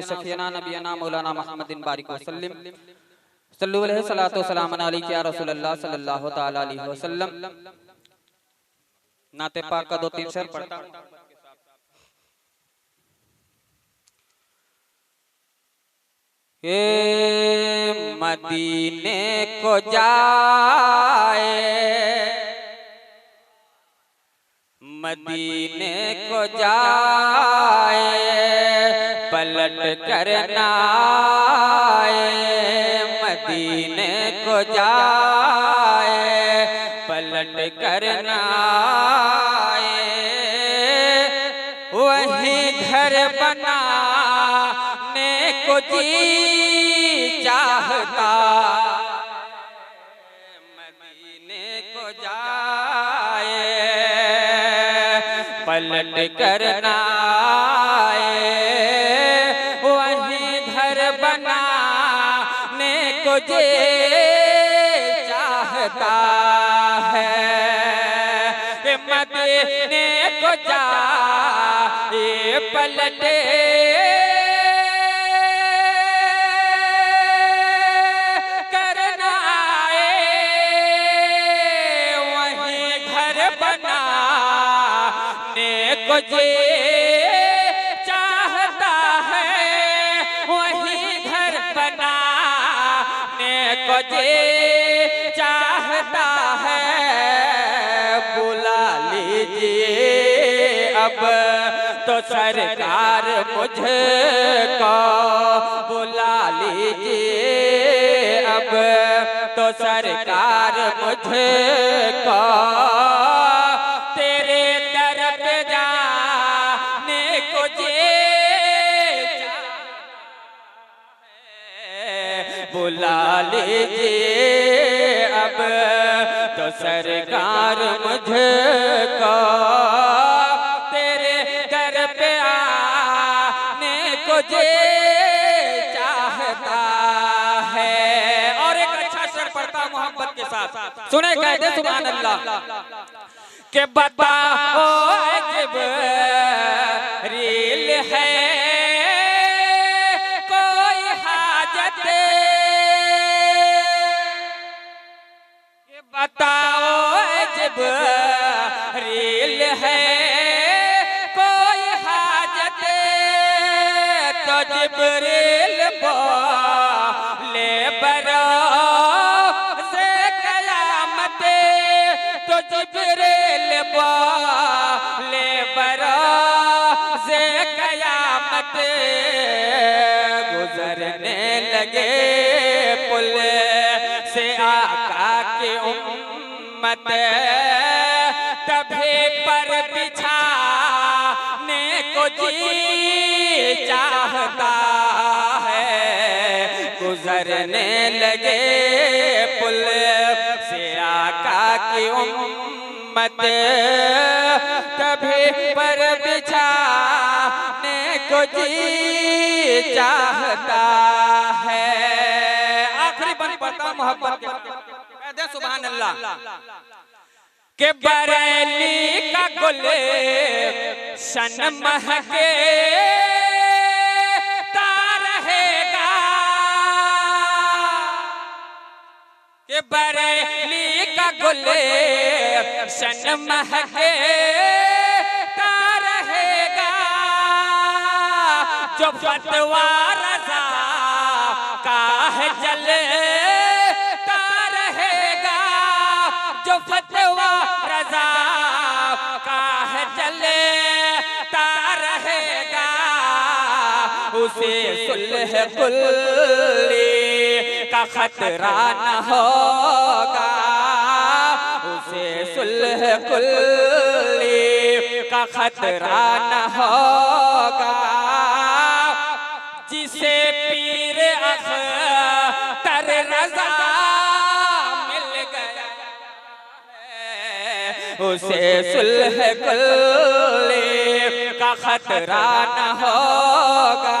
सफियाना नबियाना मौलाना मुहम्मदिन बारिक वसल्लम सल्लल्लाहु अलैहि सलातो सलाम अलैहि या रसूलल्लाह सल्लल्लाहु तआला अलैहि वसल्लम। नाते पाक का 2-3 शेर पढ़ता हूं। मदीने को जाए, मदीने को जाए, पलट कर ना आए। मदीने को जाए, पलट कर ना आए। वही घर बनाने को जी चाहता, मदीने को जाए, पलट कर ना आए। वही घर बनाने को जी चाहता है। मदीने को जाए, पलटे करना आए। वही घर बनाने को जी चाहता है। वही घर बनाने को जी चाहता है। बुला लीजिए अब तो सरकार मुझको, बुला लीजिए अब तो सरकार मुझको। तेरे दर पे जाने को जी बुला लीजिए अब तो सरकार मुझको। तेरे दर पे आने को जी चाहता है। और एक अच्छा शेर पढ़ता मोहब्बत के साथ, सुने कहते सुभान अल्लाह। के बताओ जिब्रील है कोई हाजत, बताओ जिब्रील है कोई हाजत। तो जिब्रील बोले बरोज़े क़यामत। तो जिब्रील बोले बरोज़े क़यामत। गुजरने लगे पुल से आका की उम्मत, तभी पर बिछाने को जी चाहता है। गुजरने लगे पुल से आका की उम्मत, तभी पर बिछाने को जी चाहता है। आखिरी बन पड़ता मोहब्बत के सुभान अल्लाह। के बरेली का गुल शन महके रहेगा। के बरेली का गुल शन महके रहेगा। जो फतवा रज़ा का है चले जो फतवा रज़ा का है चलता रहेगा। उसे सुलह कुल्ली का खतरा न होगा। उसे सुलह कुल्ली का खतरा न होगा। जिसे पीर अख्तर रज़ा उसे सुलह कुल्ली का खतरा न होगा।